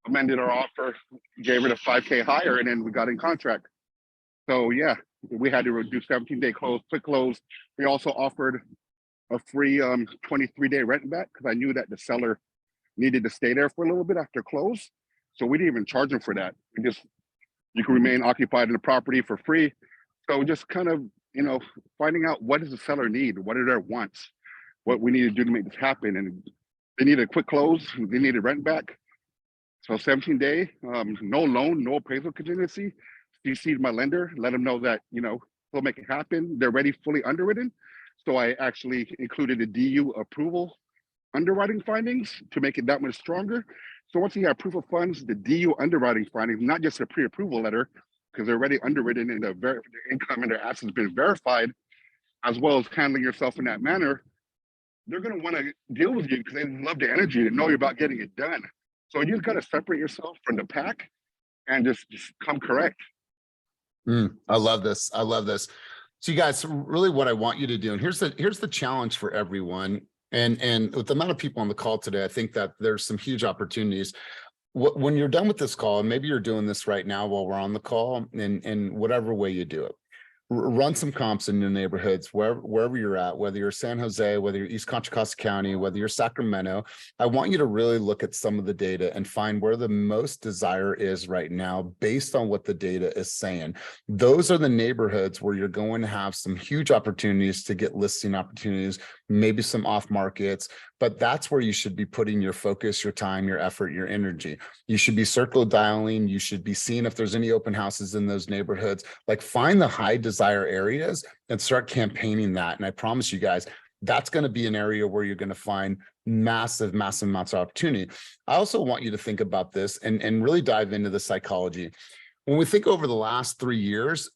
amended our offer, gave her the 5K higher, and then we got in contract. So yeah, we had to do 17-day quick close. We also offered a free 23-day rent back because I knew that the seller needed to stay there for a little bit after close. So we didn't even charge them for that. You can remain occupied in the property for free. So just kind of, you know, finding out what does the seller need? What are their wants? What we need to do to make this happen? And they need a quick close. They need a rent back. So 17-day, no loan, no appraisal contingency. CC'd my lender, let them know that, you know, we'll make it happen. They're ready, fully underwritten. So I actually included a DU approval underwriting findings to make it that much stronger. So once you have proof of funds, the DU underwriting findings, not just a pre-approval letter, because they're already underwritten and their income and their assets have been verified, as well as handling yourself in that manner, they're going to want to deal with you because they love the energy to know you're about getting it done. So you just got to separate yourself from the pack and just come correct. I love this. I love this. So you guys, really what I want you to do, and here's the challenge for everyone. And with the amount of people on the call today, I think that there's some huge opportunities. When you're done with this call, and maybe you're doing this right now while we're on the call, in whatever way you do it, run some comps in your neighborhoods, wherever you're at, whether you're San Jose, whether you're East Contra Costa County, whether you're Sacramento. I want you to really look at some of the data and find where the most desire is right now based on what the data is saying. Those are the neighborhoods where you're going to have some huge opportunities to get listing opportunities, maybe some off markets, but that's where you should be putting your focus, your time, your effort, your energy. You should be circle dialing. You should be seeing if there's any open houses in those neighborhoods. Like, find the high desire areas and start campaigning that. And I promise you guys, that's going to be an area where you're going to find massive amounts of opportunity. I also want you to think about this and really dive into the psychology. When we think over the last 3 years,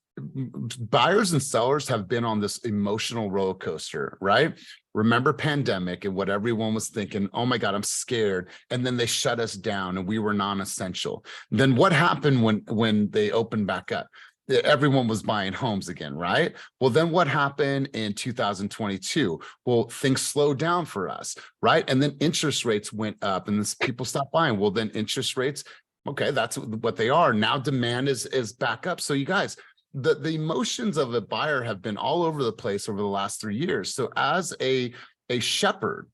buyers and sellers have been on this emotional roller coaster, right? Remember pandemic and what everyone was thinking, oh my God, I'm scared. And then they shut us down and we were non-essential. Then what happened when they opened back up? Everyone was buying homes again, right? Well, then what happened in 2022? Well, things slowed down for us, right? And then interest rates went up and people stopped buying. Well, then interest rates, okay, that's what they are. Now demand is back up. So you guys, the emotions of a buyer have been all over the place over the last 3 years. So as a shepherd,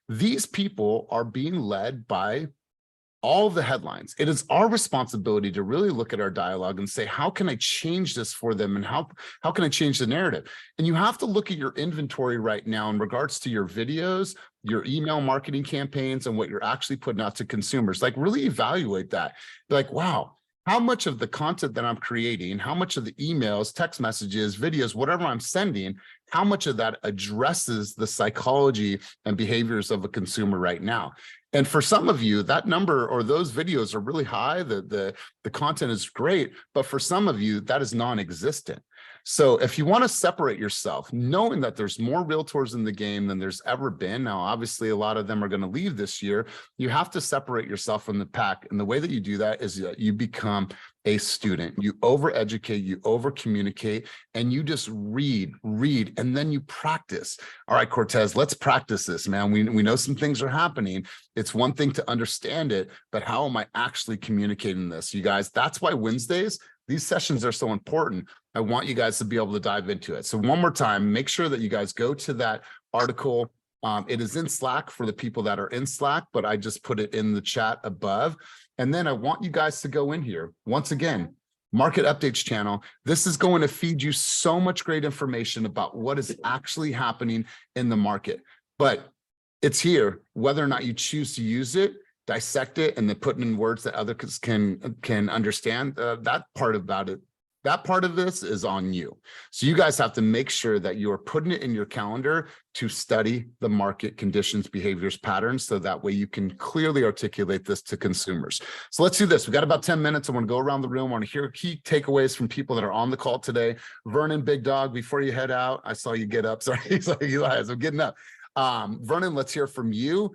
these people are being led by all the headlines. It is our responsibility to really look at our dialogue and say, how can I change this for them? And how can I change the narrative? And you have to look at your inventory right now in regards to your videos, your email marketing campaigns, and what you're actually putting out to consumers. Like, really evaluate that. Be like, wow, how much of the content that I'm creating, how much of the emails, text messages, videos, whatever I'm sending, how much of that addresses the psychology and behaviors of a consumer right now? And for some of you, that number or those videos are really high. The content is great, but for some of you, that is non-existent. So if you want to separate yourself, knowing that there's more realtors in the game than there's ever been, now obviously a lot of them are going to leave this year, you have to separate yourself from the pack. And the way that you do that is that you become a student. You over-educate, you over-communicate, and you just read, and then you practice. All right, Cortez, let's practice this, man. We know some things are happening. It's one thing to understand it, but how am I actually communicating this? You guys, that's why Wednesdays, these sessions are so important. I want you guys to be able to dive into it. So one more time, make sure that you guys go to that article. It is in Slack for the people that are in Slack, but I just put it in the chat above. And then I want you guys to go in here. Once again, Market Updates channel. This is going to feed you so much great information about what is actually happening in the market. But it's here, whether or not you choose to use it, dissect it, and then put it in words that others can understand. That part about it. That part of this is on you. So you guys have to make sure that you're putting it in your calendar to study the market conditions, behaviors, patterns, so that way you can clearly articulate this to consumers. So let's do this. We got about 10 minutes. I want to go around the room. I want to hear key takeaways from people that are on the call today. Vernon, Big Dog, before you head out, I saw you get up. Sorry, he's like, Elias, I'm getting up. Vernon, let's hear from you.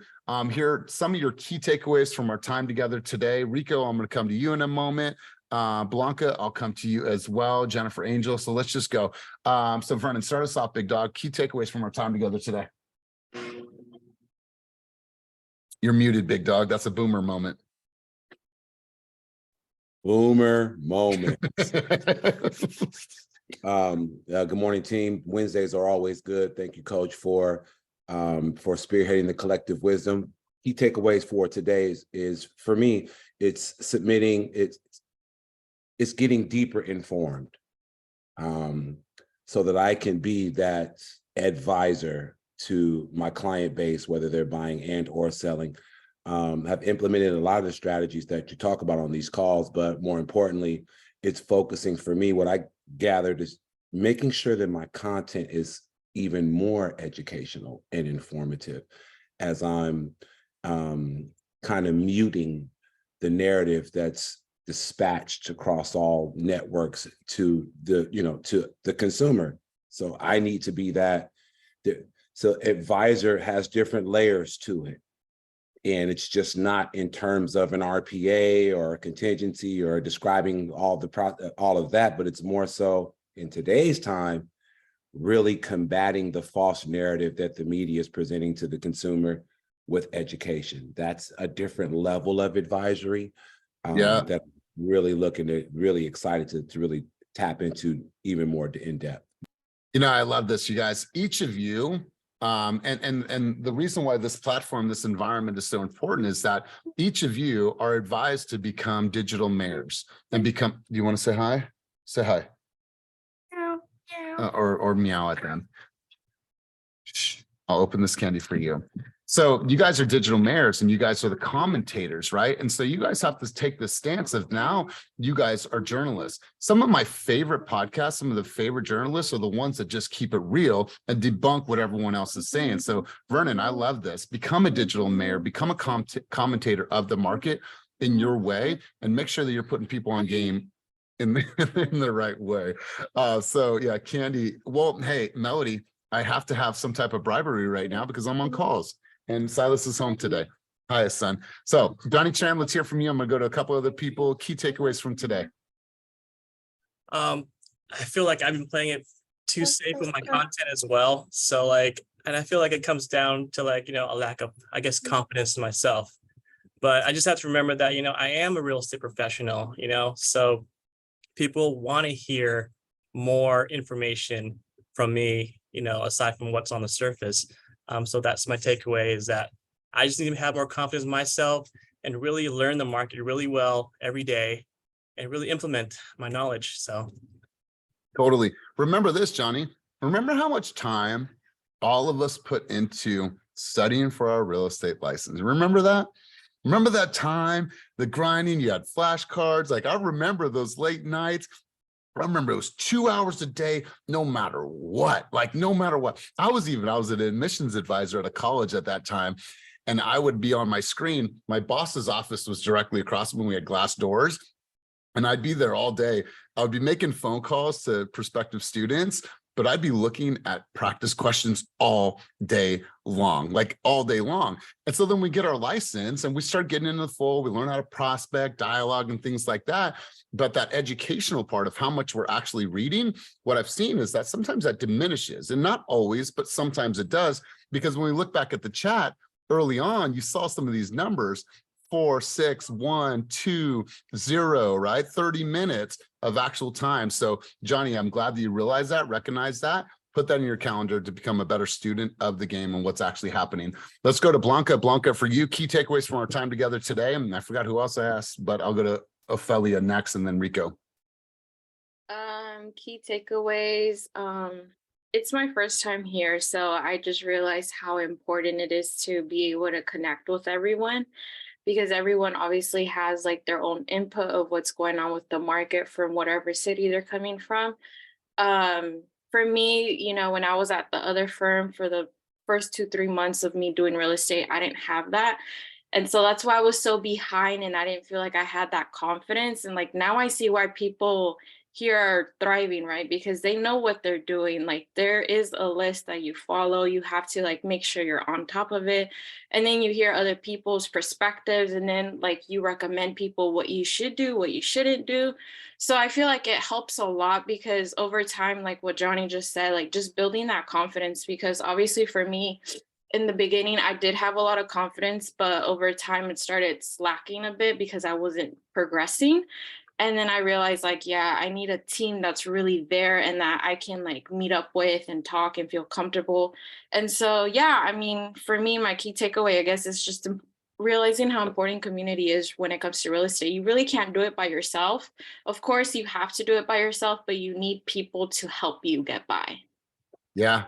Hear some of your key takeaways from our time together today. Rico, I'm going to come to you in a moment. Blanca, I'll come to you as well. Jennifer Angel. So let's just go. So Vernon, start us off, Big Dog. Key takeaways from our time together today. You're muted, Big Dog. That's a boomer moment. Boomer moment. Good morning, team. Wednesdays are always good. Thank you, Coach, for spearheading the collective wisdom. Key takeaways for today is for me, it's submitting, it's getting deeper informed, so that I can be that advisor to my client base, whether they're buying and or selling. Have implemented a lot of the strategies that you talk about on these calls, but more importantly, it's focusing for me. What I gathered is making sure that my content is even more educational and informative, as I'm kind of muting the narrative that's dispatched across all networks to the consumer. So I need to be that. So advisor has different layers to it. And it's just not in terms of an RPA or a contingency or describing all of that, but it's more so in today's time, really combating the false narrative that the media is presenting to the consumer with education. That's a different level of advisory. That really excited to really tap into even more in depth. You know, I love this, you guys. Each of you, and the reason why this platform, this environment is so important is that each of you are advised to become digital mayors and become. Do you want to say hi? Say hi. Or meow at them. Shh. I'll open this candy for you. So you guys are digital mayors and you guys are the commentators, right? And so you guys have to take the stance of now you guys are journalists. Some of my favorite podcasts, some of the favorite journalists are the ones that just keep it real and debunk what everyone else is saying. So Vernon, I love this. Become a digital mayor, become a commentator of the market in your way, and make sure that you're putting people on game in the right way. So yeah, Candy. Well, hey, Melody, I have to have some type of bribery right now because I'm on calls. And Silas is home today. Hi, son. So, Donnie Chan, let's hear from you. I'm going to go to a couple other people. Key takeaways from today. I feel like I've been playing it too safe with my content as well. So, and I feel like it comes down to a lack of, I guess, confidence in myself. But I just have to remember that, I am a real estate professional, so people want to hear more information from me, aside from what's on the surface. So that's my takeaway, is that I just need to have more confidence in myself and really learn the market really well every day and really implement my knowledge. So totally. Remember this, Johnny. Remember how much time all of us put into studying for our real estate license. Remember that? Remember that time, the grinding, you had flashcards. I remember those late nights. I remember it was 2 hours a day, no matter what, no matter what. I was an admissions advisor at a college at that time, and I would be on my screen. My boss's office was directly across when we had glass doors, and I'd be there all day. I would be making phone calls to prospective students, but I'd be looking at practice questions all day long, like all day long. And so then we get our license and we start getting into the full, we learn how to prospect, dialogue, and things like that. But that educational part of how much we're actually reading, what I've seen is that sometimes that diminishes, and not always, but sometimes it does, because when we look back at the chat early on, you saw some of these numbers, 4, 6, 1, 2, 0, right? 30 minutes of actual time. So Johnny, I'm glad that you realize that, recognize that, put that in your calendar to become a better student of the game and what's actually happening. Let's go to Blanca. Blanca, for you, key takeaways from our time together today. And I forgot who else I asked, but I'll go to Ophelia next and then Rico. Key takeaways. It's my first time here, so I just realized how important it is to be able to connect with everyone, because everyone obviously has like their own input of what's going on with the market from whatever city they're coming from. For me, you know, when I was at the other firm for the first 2-3 months of me doing real estate, I didn't have that. And so that's why I was so behind and I didn't feel like I had that confidence. And like now I see why people here are thriving, right? Because they know what they're doing. Like there is a list that you follow. You have to like make sure you're on top of it. And then you hear other people's perspectives and then like you recommend people what you should do, what you shouldn't do. So I feel like it helps a lot because over time, like what Johnny just said, like just building that confidence, because obviously for me, in the beginning, I did have a lot of confidence, but over time it started slacking a bit because I wasn't progressing. And then I realized like, yeah, I need a team that's really there and that I can like meet up with and talk and feel comfortable. And so, yeah, I mean, for me, my key takeaway, I guess, is just realizing how important community is when it comes to real estate. You really can't do it by yourself. Of course, you have to do it by yourself, but you need people to help you get by. Yeah,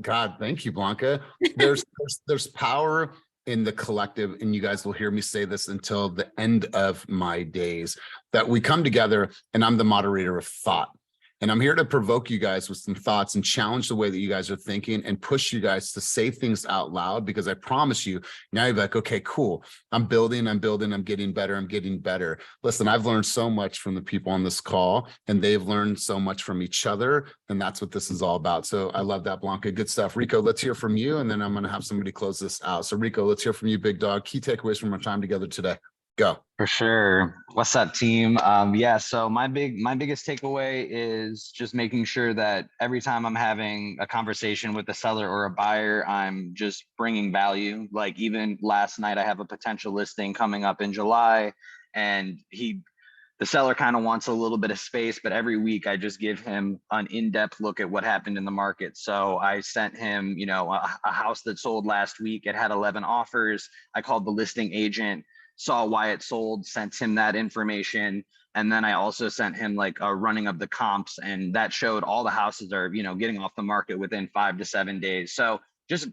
God, thank you, Blanca. There's power in the collective, and you guys will hear me say this until the end of my days, that we come together and I'm the moderator of thought. And I'm here to provoke you guys with some thoughts and challenge the way that you guys are thinking and push you guys to say things out loud, because I promise you, now you're like, okay, cool. I'm building, I'm getting better. Listen, I've learned so much from the people on this call and they've learned so much from each other. And that's what this is all about. So I love that, Blanca. Good stuff. Rico, let's hear from you. And then I'm going to have somebody close this out. So Rico, let's hear from you, big dog. Key takeaways from our time together today. Go. For sure. What's up, team? Yeah, so my biggest takeaway is just making sure that every time I'm having a conversation with a seller or a buyer, I'm just bringing value. Like even last night, I have a potential listing coming up in July, and the seller kind of wants a little bit of space, but every week I just give him an in-depth look at what happened in the market. So I sent him, you know, a house that sold last week. It had 11 offers. I called the listing agent, saw why it sold, sent him that information. And then I also sent him like a running of the comps, and that showed all the houses are, you know, getting off the market within 5 to 7 days. So just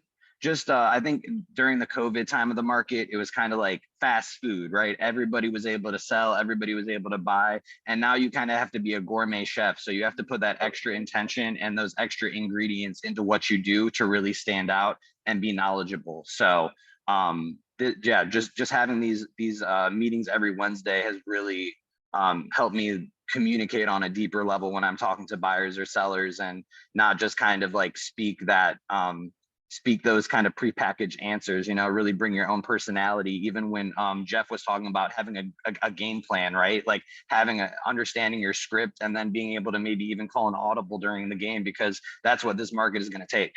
I think during the COVID time of the market, it was kind of like fast food, right? Everybody was able to sell, everybody was able to buy. And now you kind of have to be a gourmet chef. So you have to put that extra intention and those extra ingredients into what you do to really stand out and be knowledgeable. So yeah, just having these meetings every Wednesday has really helped me communicate on a deeper level when I'm talking to buyers or sellers, and not just kind of like speak those kind of prepackaged answers, you know, really bring your own personality. Even when Jeff was talking about having a game plan, right? Like understanding your script and then being able to maybe even call an audible during the game, because that's what this market is going to take.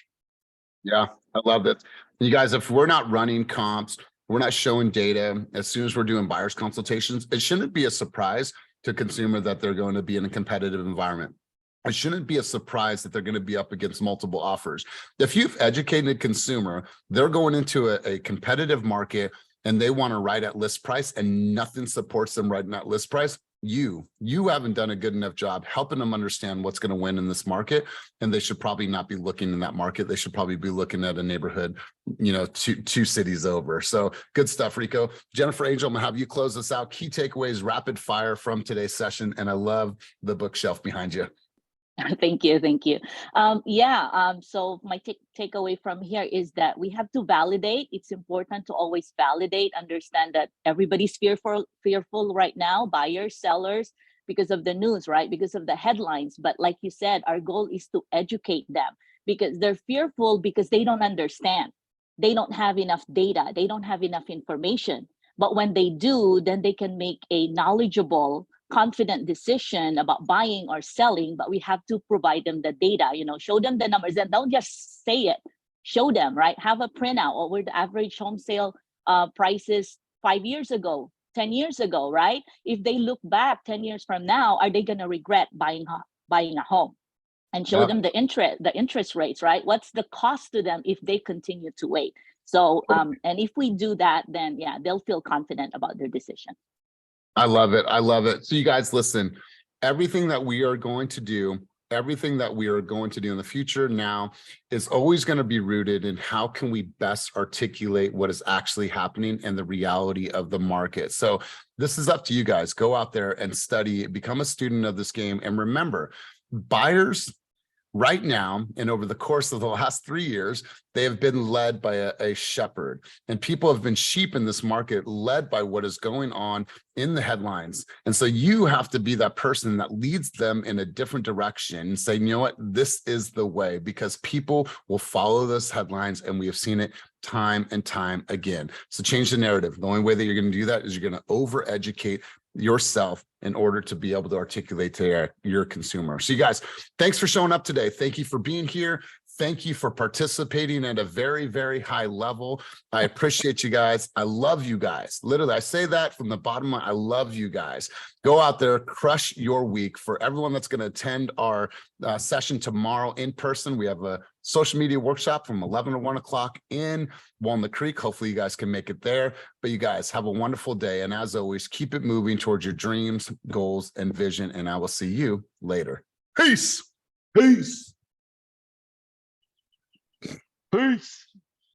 Yeah, I love it. You guys, if we're not running comps, we're not showing data, as soon as we're doing buyers consultations, it shouldn't be a surprise to consumer that they're going to be in a competitive environment. It shouldn't be a surprise that they're going to be up against multiple offers. If you've educated a consumer, they're going into a competitive market and they want to write at list price and nothing supports them writing at list price. You haven't done a good enough job helping them understand what's going to win in this market, and they should probably not be looking in that market. They should probably be looking at a neighborhood, you know, two cities over. So good stuff, Rico. Jennifer Angel, I'm gonna have you close this out. Key takeaways, rapid fire from today's session, and I love the bookshelf behind you. Thank you. So my takeaway from here is that we have to validate. It's important to always validate, understand that everybody's fearful right now, buyers, sellers, because of the news, right? Because of the headlines. But like you said, our goal is to educate them because they're fearful because they don't understand. They don't have enough data. They don't have enough information. But when they do, then they can make a knowledgeable, confident decision about buying or selling. But we have to provide them the data, show them the numbers, and don't just say it. Show them, right? Have a printout. What were the average home sale prices 5 years ago, 10 years ago, right? If they look back 10 years from now, are they going to regret buying a home? And show them the interest rates, right? What's the cost to them if they continue to wait? So, and if we do that, then yeah, they'll feel confident about their decision. I love it. I love it. So you guys, listen, everything that we are going to do, everything that we are going to do in the future now is always going to be rooted in how can we best articulate what is actually happening and the reality of the market. So this is up to you guys. Go out there and study, become a student of this game. And remember, buyers right now, and over the course of the last 3 years, they have been led by a shepherd, and people have been sheep in this market led by what is going on in the headlines. And so you have to be that person that leads them in a different direction and say, you know what, this is the way, because people will follow those headlines, and we have seen it time and time again. So change the narrative. The only way that you're going to do that is you're going to over-educate yourself in order to be able to articulate to your consumer. So you guys, thanks for showing up today. Thank you for being here. Thank you for participating at a very, very high level. I appreciate you guys. I love you guys. Literally, I say that from the bottom of my, I love you guys. Go out there, crush your week. For everyone that's going to attend our session tomorrow in person, we have a social media workshop from 11 to 1 o'clock in Walnut Creek. Hopefully you guys can make it there. But you guys have a wonderful day. And as always, keep it moving towards your dreams, goals, and vision. And I will see you later. Peace. Peace. Peace.